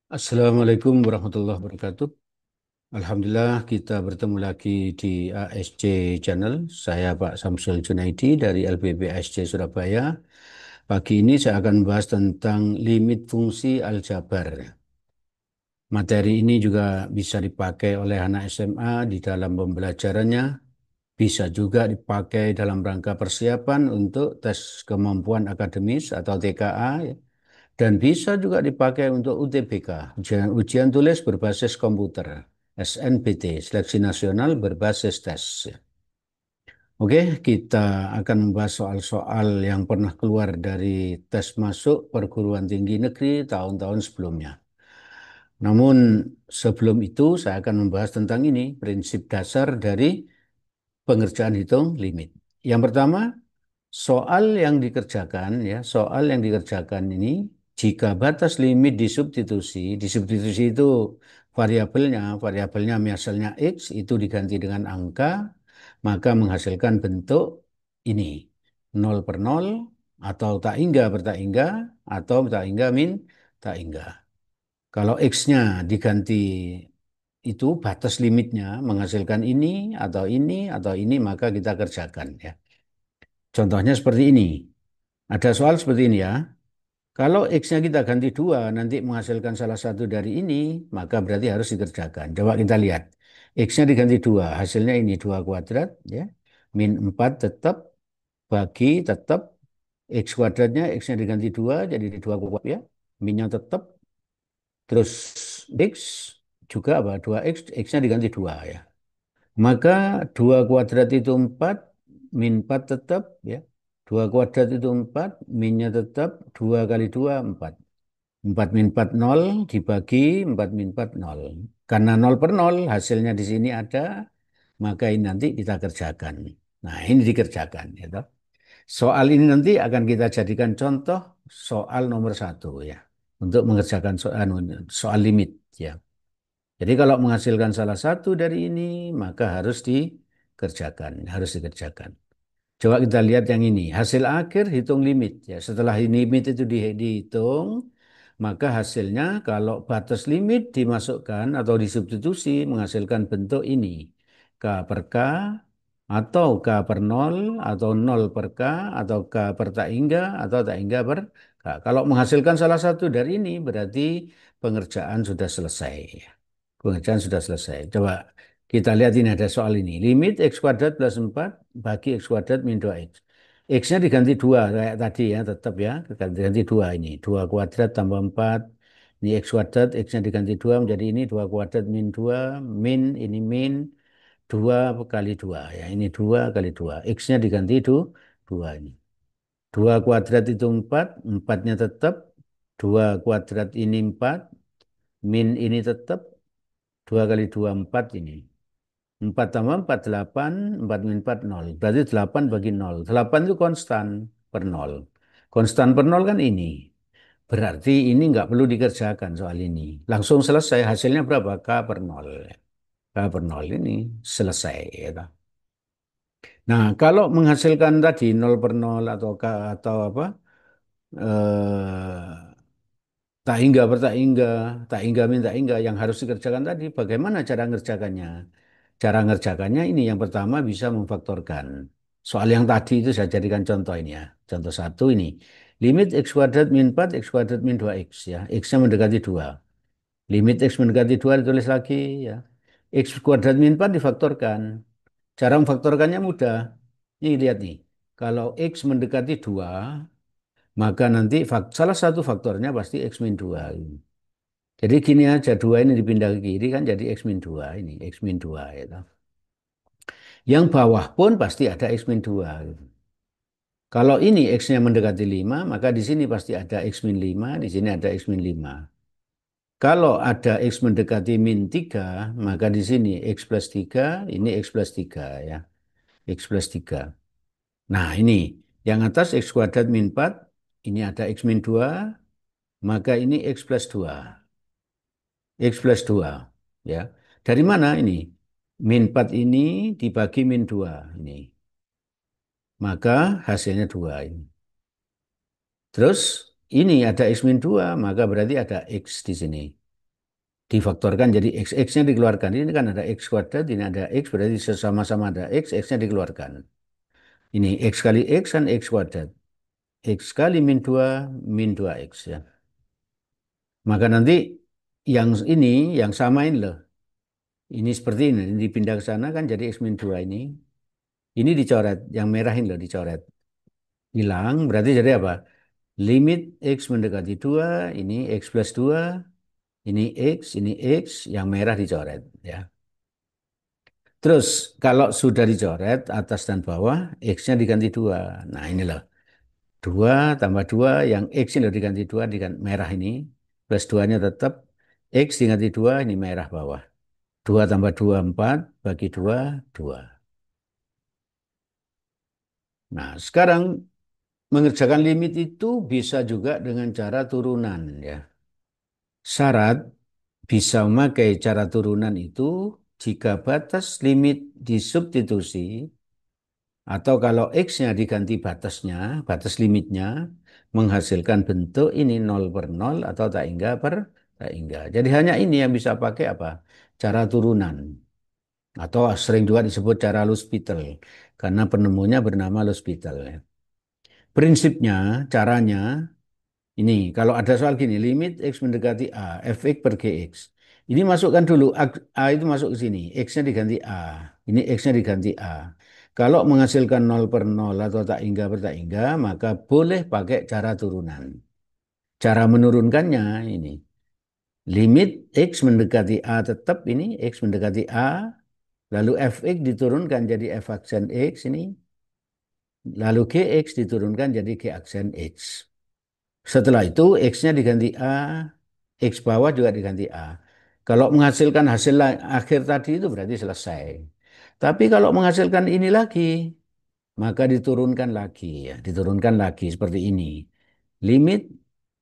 Assalamualaikum warahmatullahi wabarakatuh. Alhamdulillah kita bertemu lagi di ASC Channel. Saya Pak Samsul Junaidi dari LPB ASC Surabaya. Pagi ini saya akan membahas tentang limit fungsi aljabar. Materi ini juga bisa dipakai oleh anak SMA di dalam pembelajarannya. Bisa juga dipakai dalam rangka persiapan untuk tes kemampuan akademis atau TKA, ya. Dan bisa juga dipakai untuk UTBK, ujian tulis berbasis komputer, SNBT, Seleksi Nasional Berbasis Tes. Oke, kita akan membahas soal-soal yang pernah keluar dari tes masuk perguruan tinggi negeri tahun-tahun sebelumnya. Namun sebelum itu saya akan membahas tentang ini, prinsip dasar dari pengerjaan hitung limit. Yang pertama, soal yang dikerjakan ini jika batas limit disubstitusi itu variabelnya misalnya X itu diganti dengan angka, maka menghasilkan bentuk ini, nol per nol, atau tak hingga per tak hingga, atau tak hingga min tak hingga. Kalau X-nya diganti itu batas limitnya menghasilkan ini, maka kita kerjakan, ya. Contohnya seperti ini. Ada soal seperti ini, ya. Kalau X-nya kita ganti 2, nanti menghasilkan salah satu dari ini, maka berarti harus dikerjakan. Coba kita lihat. X-nya diganti 2, hasilnya ini 2 kuadrat, ya. Min 4 tetap, bagi tetap. X kuadratnya, X-nya diganti 2, jadi 2 kuadrat, ya. Minnya tetap. Terus X juga apa? 2X, X-nya diganti 2, ya. Maka 2 kuadrat itu 4, min 4 tetap, ya. 2 kuadrat itu 4, minnya tetap, 2 kali 2, 4. 4 min 4, 0, dibagi 4 min 4, 0. Karena 0 per 0, hasilnya di sini ada, maka ini nanti kita kerjakan. Nah, ini dikerjakan, ya toh. Soal ini nanti akan kita jadikan contoh soal nomor 1, ya. Untuk mengerjakan soal limit, ya. Jadi kalau menghasilkan salah satu dari ini, maka harus dikerjakan. Coba kita lihat yang ini. Hasil akhir hitung limit, ya. Setelah limit itu dihitung, maka hasilnya kalau batas limit dimasukkan atau disubstitusi menghasilkan bentuk ini. K per K, atau K per nol, atau nol per K, atau K per tak hingga, atau tak hingga per K. Kalau menghasilkan salah satu dari ini berarti pengerjaan sudah selesai. Pengerjaan sudah selesai. Coba kita lihat, ini ada soal ini. Limit X kuadrat plus 4 bagi X kuadrat min 2X. X-nya diganti 2 kayak tadi, ya, tetap, ya. Diganti 2 ini. 2 kuadrat tambah 4. Ini X kuadrat, X-nya diganti 2 menjadi ini 2 kuadrat min 2. Min, ini min 2 kali 2. Ya, ini 2 kali 2. X-nya diganti 2 ini. 2 kuadrat itu 4. 4-nya tetap. 2 kuadrat ini 4. Min ini tetap. 2 kali 2, 4 ini. 4 tambah 4, 8. 4 min 4, 0. Berarti 8 bagi 0. 8 itu konstan per 0. Konstan per 0 kan ini. Berarti ini nggak perlu dikerjakan soal ini. Langsung selesai. Hasilnya berapa? K per 0. K per 0 ini selesai, ya. Nah, kalau menghasilkan tadi 0 per 0 atau K atau apa? Eh, Tak hingga per tak hingga min tak hingga yang harus dikerjakan tadi. Bagaimana cara ngerjakannya? Cara ngerjakannya ini yang pertama bisa memfaktorkan. Soal yang tadi itu saya jadikan contoh ini, ya. Contoh 1 ini. Limit X kuadrat min 4, X kuadrat min 2X, ya. X-nya mendekati 2. Limit X mendekati 2 ditulis lagi, ya. X kuadrat min 4 difaktorkan. Cara memfaktorkannya mudah. Ini lihat nih. Kalau X mendekati 2, maka nanti salah satu faktornya pasti X min 2. Jadi gini aja, 2 ini dipindah ke kiri kan jadi X min 2 ini, X min 2, ya. Yang bawah pun pasti ada X min 2. Kalau ini X-nya mendekati 5, maka di sini pasti ada X min 5, di sini ada X min 5. Kalau ada X mendekati min 3, maka di sini X plus 3, ini X plus 3, ya. X plus 3. Nah, ini yang atas X kuadrat min 4, ini ada X min 2, maka ini X plus 2. X plus 2, ya. Dari mana ini? Min 4 ini dibagi min 2 ini. Maka hasilnya 2 ini. Terus ini ada X min 2, maka berarti ada X di sini. difaktorkan jadi X. X-nya dikeluarkan. Ini kan ada X kuadrat, ini ada X, berarti sesama-sama ada X, X-nya dikeluarkan. Ini X kali X kan X kuadrat. X kali min 2, min 2X ya. Maka nanti yang ini, yang samain loh. Ini seperti ini, dipindah ke sana kan jadi X min 2 ini. Ini dicoret, yang merah ini loh dicoret. Hilang, berarti jadi apa? Limit X mendekati 2, ini X plus 2, ini X, yang merah dicoret ya. Terus kalau sudah dicoret atas dan bawah, X-nya diganti 2. Nah ini loh, 2 tambah 2, yang X ini loh diganti 2, diganti merah ini. Plus 2-nya tetap, X diganti 2, ini merah bawah. 2 tambah 2, 4, bagi 2, 2. Nah sekarang mengerjakan limit itu bisa juga dengan cara turunan ya. Syarat bisa memakai cara turunan itu jika batas limit disubstitusi atau kalau X-nya diganti batasnya, batas limitnya, menghasilkan bentuk ini 0/0 atau tak hingga per tak hingga. Jadi hanya ini yang bisa pakai apa? Cara turunan. Atau sering juga disebut cara L'Hospital. Karena penemunya bernama L'Hospital. Prinsipnya, caranya, ini kalau ada soal gini, limit X mendekati A, fx per gx. Ini masukkan dulu, A itu masuk ke sini, X-nya diganti A, ini X-nya diganti A. Kalau menghasilkan 0/0 atau tak hingga per tak hingga, maka boleh pakai cara turunan. Cara menurunkannya ini, limit X mendekati A tetap ini, X mendekati A, lalu fx diturunkan jadi f aksen X ini, lalu gx diturunkan jadi g aksen X. Setelah itu X-nya diganti A, X bawah juga diganti A. Kalau menghasilkan hasil akhir tadi itu berarti selesai. Tapi kalau menghasilkan ini lagi, maka diturunkan lagi ya, diturunkan lagi seperti ini. Limit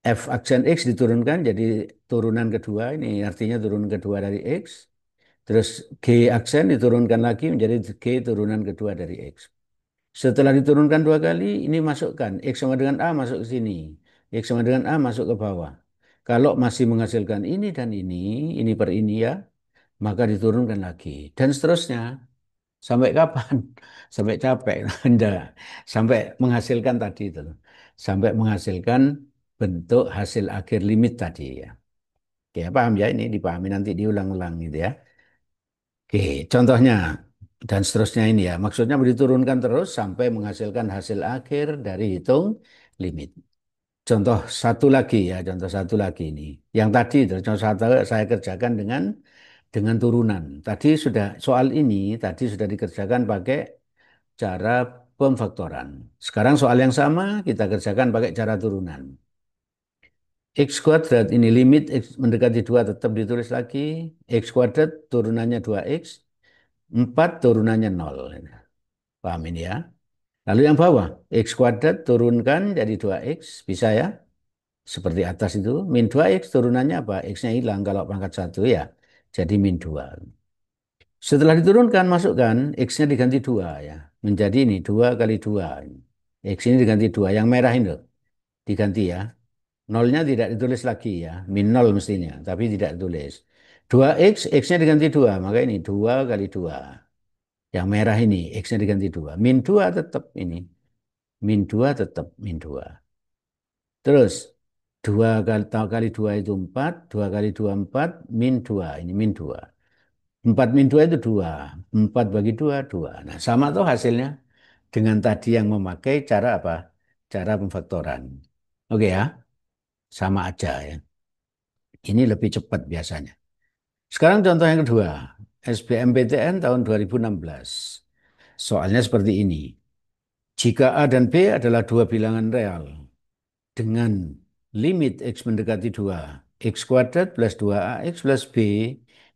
F aksen X diturunkan jadi turunan kedua, ini artinya turunan kedua dari X. Terus G aksen diturunkan lagi menjadi G turunan kedua dari X. Setelah diturunkan 2 kali, ini masukkan. X sama dengan A masuk ke sini. X sama dengan A masuk ke bawah. Kalau masih menghasilkan ini dan ini per ini ya, maka diturunkan lagi. Dan seterusnya. Sampai kapan? Sampai capek. Enggak. Sampai menghasilkan tadi itu. Sampai menghasilkan bentuk hasil akhir limit tadi ya. Oke, paham ya ini? Dipahami nanti diulang-ulang gitu ya. Oke, contohnya dan seterusnya ini ya. Maksudnya diturunkan terus sampai menghasilkan hasil akhir dari hitung limit. Contoh satu lagi ya, contoh satu lagi ini. Yang tadi itu contoh satu saya kerjakan dengan turunan. Tadi sudah soal ini tadi sudah dikerjakan pakai cara pemfaktoran. Sekarang soal yang sama kita kerjakan pakai cara turunan. X kuadrat ini limit X mendekati 2 tetap ditulis lagi. X kuadrat turunannya 2X. 4 turunannya 0. Paham ini ya? Lalu yang bawah, X kuadrat turunkan jadi 2X. Bisa ya? Seperti atas itu. Min 2X turunannya apa? X-nya hilang kalau pangkat 1 ya. Jadi min 2. Setelah diturunkan, masukkan. X-nya diganti 2 ya. Menjadi ini 2 kali 2. X ini diganti 2. Yang merah ini loh. Diganti ya. Nolnya tidak ditulis lagi ya. Min 0 mestinya. Tapi tidak ditulis. 2X, X-nya diganti 2. Maka ini 2 kali 2. Yang merah ini, X-nya diganti 2. Min 2 tetap ini. Min 2 tetap min 2. Terus, 2 kali 2 itu 4. 2 kali 2, 4. Min 2. Ini min 2. 4 min 2 itu 2. 4 bagi 2, 2. Nah, sama tuh hasilnya. Dengan tadi yang memakai cara apa? Cara pemfaktoran. Oke ya, sama aja ya. Ini lebih cepat biasanya. Sekarang contoh yang kedua. SBMPTN tahun 2016. Soalnya seperti ini. Jika A dan B adalah dua bilangan real dengan limit X mendekati 2, X kuadrat plus 2AX plus B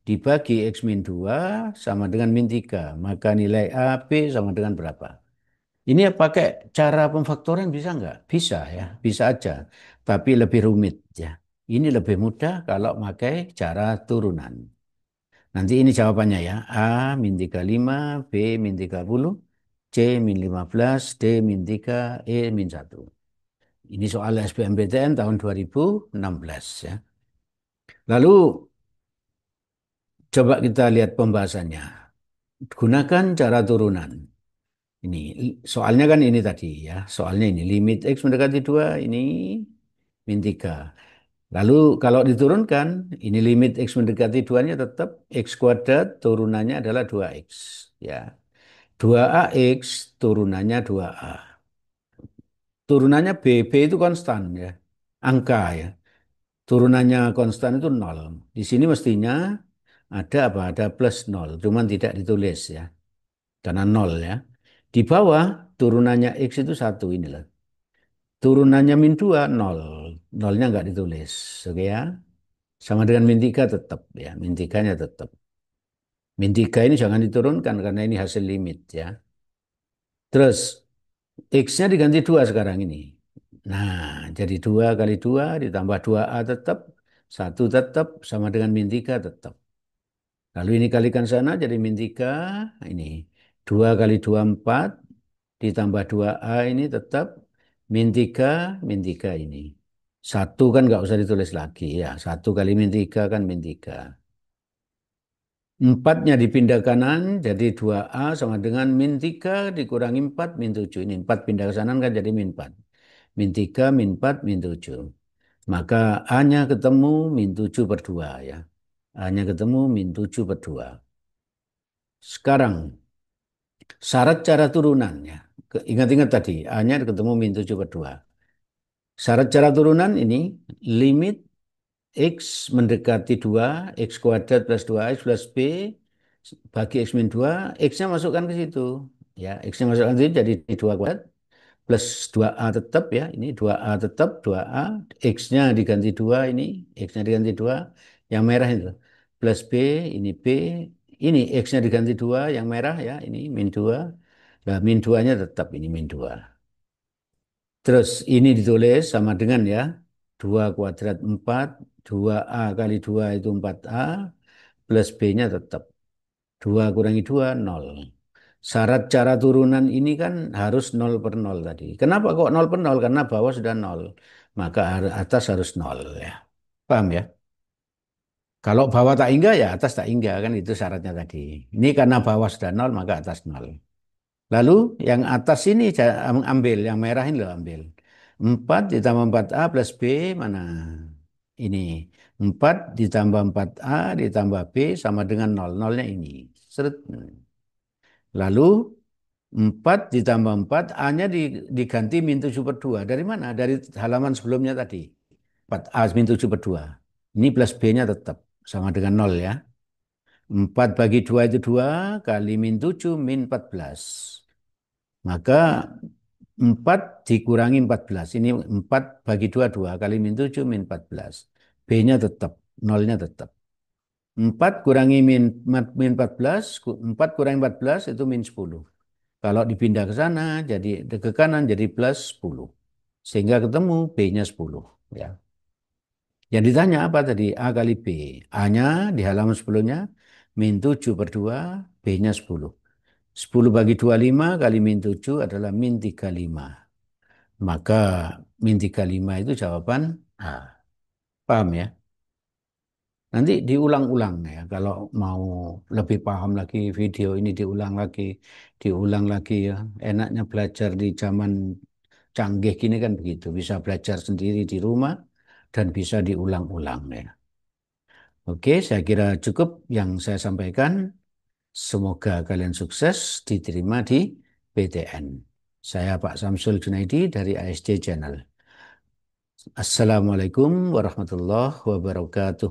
dibagi X min 2 sama dengan min 3, maka nilai A, B sama dengan berapa? Ini ya pakai cara pemfaktoran bisa nggak? Bisa ya, bisa aja. Tapi lebih rumit ya. Ini lebih mudah kalau pakai cara turunan. Nanti ini jawabannya ya. A min 35, B min 30, C min 15, D min 3, E min 1. Ini soal SBMPTN tahun 2016 ya. Lalu Coba kita lihat pembahasannya. Gunakan cara turunan. Ini soalnya kan ini tadi ya. Soalnya ini limit X mendekati 2 ini min 3. Lalu kalau diturunkan, ini limit X mendekati 2-nya tetap X kuadrat turunannya adalah 2X. Ya. 2AX turunannya 2A. Turunannya B itu konstan ya. Angka ya. Turunannya konstan itu 0. Di sini mestinya ada apa? Ada plus 0. Cuman tidak ditulis ya. Karena 0 ya. Di bawah turunannya X itu 1 ini loh. Turunannya min 2 0. Nolnya nggak ditulis. Oke ya. Sama dengan min 3 tetap ya. Min 3-nya tetap. Min 3 ini jangan diturunkan karena ini hasil limit ya. Terus X-nya diganti 2 sekarang ini. Nah, jadi 2 kali 2 ditambah 2A tetap. 1 tetap sama dengan min 3 tetap. Lalu ini kalikan sana jadi min 3. Ini 2 kali 2 4. Ditambah 2A ini tetap min 3 ini. 1 kan nggak usah ditulis lagi ya. 1 kali min 3 kan min 3. 4-nya dipindah kanan jadi 2A sama dengan min 3 dikurangi 4 min 7. Ini 4 pindah ke kanan kan jadi min 4. Min 3 min 4 min 7. Maka A-nya ketemu min 7 per 2 ya. A-nya ketemu min 7 per 2. Sekarang syarat cara turunannya. Ingat-ingat tadi A-nya ketemu min 7 per 2. Syarat cara turunan ini limit X mendekati 2, X kuadrat plus 2X plus B bagi X min 2, X-nya masukkan ke situ. Ya, X-nya masukkan ke situ jadi 2 kuadrat plus 2A tetap ya. Ini 2A tetap, 2A. X-nya diganti 2 ini. X-nya diganti 2. Yang merah itu. Plus B, ini B. Ini X-nya diganti 2, yang merah ya. Ini min 2. Nah, min 2-nya tetap ini min 2. Terus ini ditulis sama dengan ya. 2 kuadrat 4. 2A kali 2 itu 4A. Plus B-nya tetap. 2 kurangi 2, 0. Syarat cara turunan ini kan harus 0 per 0 tadi. Kenapa kok 0 per 0? Karena bawah sudah 0. Maka atas harus 0 ya. Paham ya? Kalau bawah tak hingga ya atas tak hingga kan itu syaratnya tadi. Ini karena bawah sudah 0 maka atas 0. Lalu yang atas ini ambil, yang merah ini loh ambil. 4 ditambah 4A plus B mana? Ini. 4 ditambah 4A ditambah B sama dengan 0. Nolnya ini. Seret. Lalu 4 ditambah 4, A-nya diganti min 7 per 2. Dari mana? Dari halaman sebelumnya tadi. 4A min 7 per 2. Ini plus B-nya tetap. Sama dengan 0 ya. 4 bagi 2 itu 2, kali min 7 min 14. Maka 4 dikurangi 14. Ini 4 bagi 2, 2. Kali min 7 min 14. B-nya tetap. 0-nya tetap. 4 kurangi min 14. 4 kurangi 14 itu min 10. Kalau dipindah ke sana, jadi ke kanan jadi plus 10. Sehingga ketemu B-nya 10. Ya. Yang ditanya apa tadi? A kali B. A-nya di halaman sebelumnya min 7 per 2, B-nya 10. 10 bagi 25 kali min 7 adalah min 35. Maka min 35 itu jawaban A. Paham ya? Nanti diulang-ulang ya. Kalau mau lebih paham lagi video ini diulang lagi ya. Enaknya belajar di zaman canggih gini kan begitu. Bisa belajar sendiri di rumah dan bisa diulang-ulang ya. Oke, saya kira cukup yang saya sampaikan. Semoga kalian sukses diterima di PTN. Saya Pak Samsul Junaidi dari ASD Channel. Assalamualaikum warahmatullahi wabarakatuh.